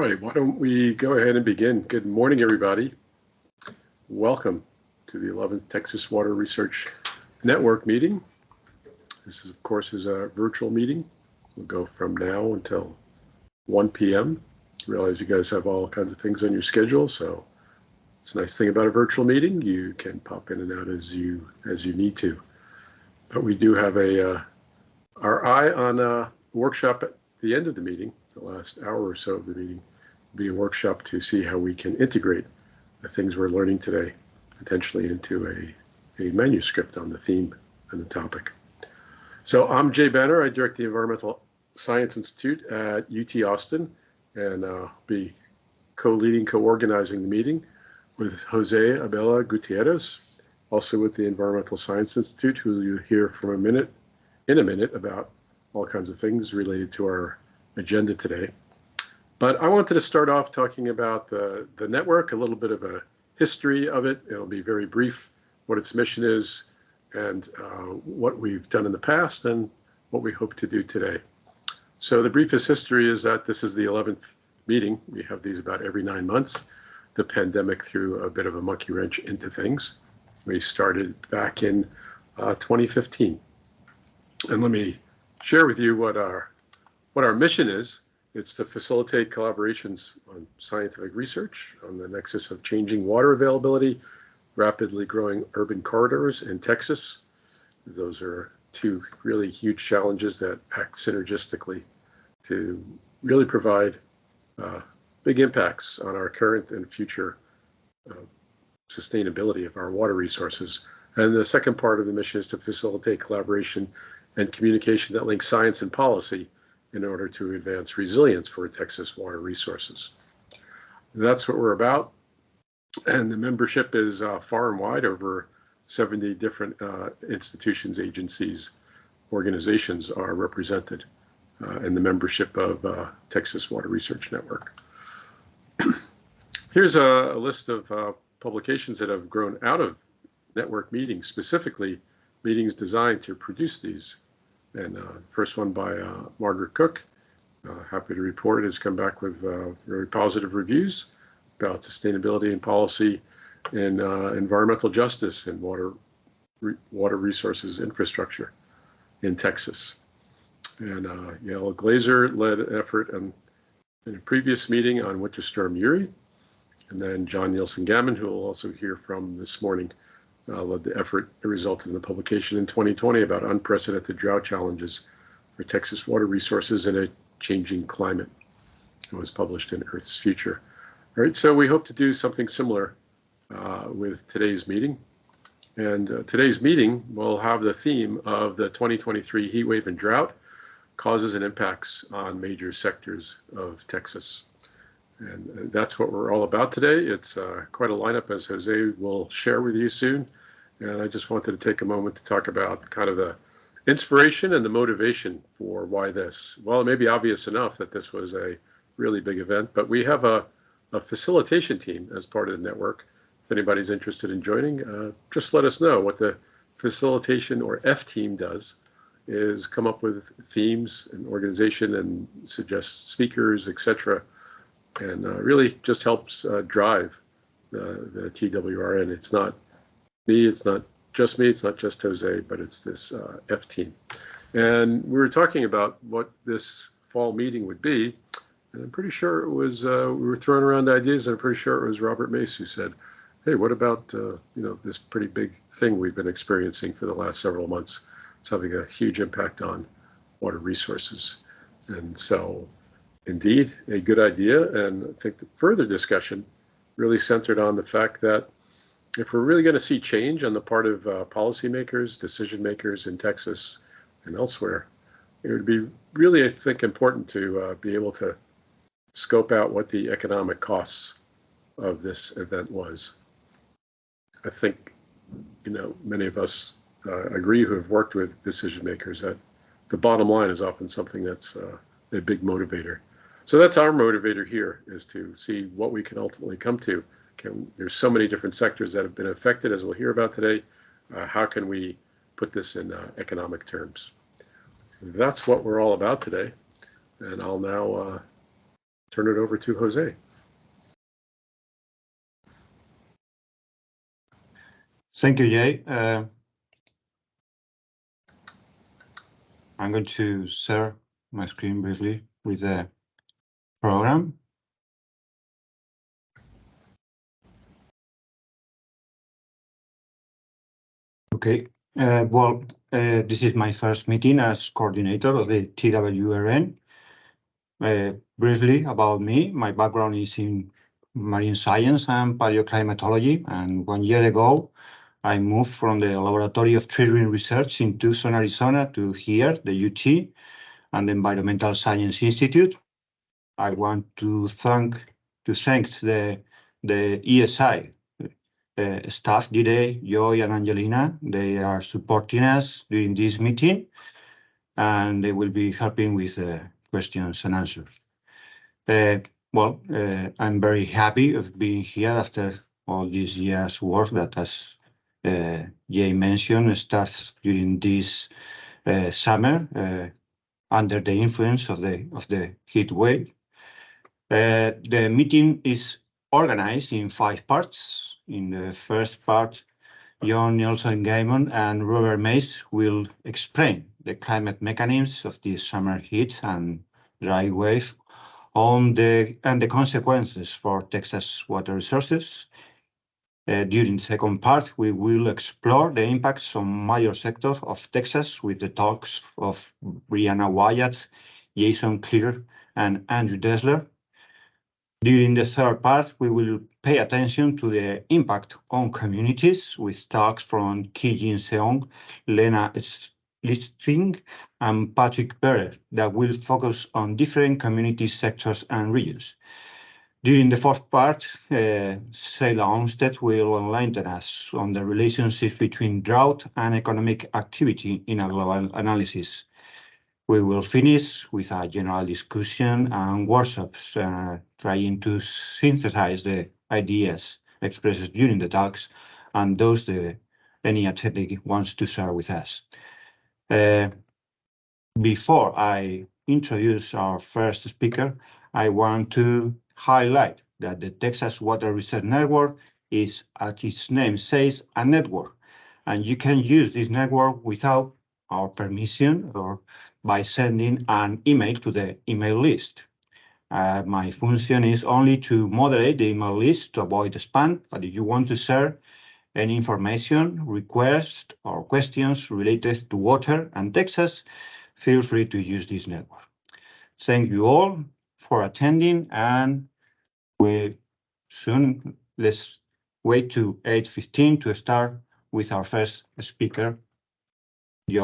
right, why don't we go ahead and begin. Good morning, everybody. Welcome to the 11th Texas Water Research Network meeting. This, of course, is a virtual meeting. We'll go from now until 1 p.m. Realize you guys have all kinds of things on your schedule, so it's a nice thing about a virtual meeting. You can pop in and out as you need to. But we do have our eye on a workshop at the end of the meeting. The last hour or so of the meeting will be a workshop to see how we can integrate the things we're learning today potentially into a manuscript on the theme and the topic. So I'm Jay Banner. I direct the Environmental Science Institute at UT Austin, and be co-organizing the meeting with Jose Abella Gutierrez, also with the Environmental Science Institute, who you'll hear from in a minute about all kinds of things related to our agenda today. But I wanted to start off talking about the network, a little bit of a history of it. It'll be very brief, what its mission is, and what we've done in the past and what we hope to do today. So the briefest history is that this is the 11th meeting. We have these about every 9 months. The pandemic threw a bit of a monkey wrench into things. We started back in 2015. And let me share with you what our mission is. It's to facilitate collaborations on scientific research on the nexus of changing water availability, rapidly growing urban corridors in Texas. Those are two really huge challenges that act synergistically to really provide big impacts on our current and future sustainability of our water resources. And the second part of the mission is to facilitate collaboration and communication that links science and policy in order to advance resilience for Texas water resources. That's what we're about. And the membership is far and wide. Over 70 different institutions, agencies, organizations are represented in the membership of Texas Water Research Network. Here's a list of publications that have grown out of network meetings, specifically meetings designed to produce these. And first one by Margaret Cook. Happy to report has come back with very positive reviews about sustainability and policy in environmental justice and water resources infrastructure in Texas. And Yael Glazer led an effort in a previous meeting on Winter Storm Uri. And then John Nielsen Gammon, who we'll also hear from this morning, led the effort that resulted in the publication in 2020 about unprecedented drought challenges for Texas water resources in a changing climate. It was published in Earth's Future. All right, so we hope to do something similar with today's meeting. And today's meeting will have the theme of the 2023 heat wave and drought, causes and impacts on major sectors of Texas. And that's what we're all about today. It's quite a lineup, as Jose will share with you soon. And I just wanted to take a moment to talk about kind of the inspiration and the motivation for why this. Well, it may be obvious enough that this was a really big event, but we have a facilitation team as part of the network. If anybody's interested in joining, just let us know. What the facilitation or F team does is come up with themes and organization and suggest speakers, etc., and really just helps drive the TWRN. It's not me, it's not just me, it's not just Jose, but it's this F team. And we were talking about what this fall meeting would be, and I'm pretty sure it was, we were throwing around ideas, and I'm pretty sure it was Robert Mace who said, hey, what about this pretty big thing we've been experiencing for the last several months? It's having a huge impact on water resources. And so, indeed, a good idea, and I think the further discussion really centered on the fact that if we're really going to see change on the part of policymakers, decision makers in Texas and elsewhere, it would be really, I think, important to be able to scope out what the economic costs of this event was. I think, many of us agree who have worked with decision makers that the bottom line is often something that's a big motivator. So that's our motivator here, is to see what we can ultimately come to. There's so many different sectors that have been affected, as we'll hear about today. How can we put this in economic terms? That's what we're all about today. And I'll now turn it over to Jose. Thank you, Jay. I'm going to share my screen briefly with the program. Okay, this is my first meeting as coordinator of the TWRN. Briefly about me, my background is in marine science and paleoclimatology, and 1 year ago, I moved from the Laboratory of Triggering Research in Tucson, Arizona to here, the UT, and the Environmental Science Institute. I want to thank the ESI staff, Gide, Joy, and Angelina. They are supporting us during this meeting, and they will be helping with questions and answers. I'm very happy of being here after all these years' work that, as Jay mentioned, starts during this summer under the influence of the heat wave. The meeting is organized in 5 parts. In the first part, John Nelson Gaimon and Robert Mays will explain the climate mechanisms of the summer heat and dry wave and the consequences for Texas water resources. During the second part, we will explore the impacts on major sectors of Texas with the talks of Brianna Wyatt, Jason Clear, and Andrew Dessler. During the third part, we will pay attention to the impact on communities with talks from Ki-Jin Seong, Lena Lichtring, and Patrick Berer that will focus on different community sectors and regions. During the fourth part, Sheila Olmsted will enlighten us on the relationship between drought and economic activity in a global analysis. We will finish with a general discussion and workshops trying to synthesize the ideas expressed during the talks and those any attendee wants to share with us. Before I introduce our first speaker, I want to highlight that the Texas Water Research Network is, as its name says, a network, and you can use this network without our permission or by sending an email to the email list. My function is only to moderate the email list to avoid spam, but if you want to share any information, requests, or questions related to water and Texas, feel free to use this network. Thank you all for attending, and let's wait to 8:15 to start with our first speaker,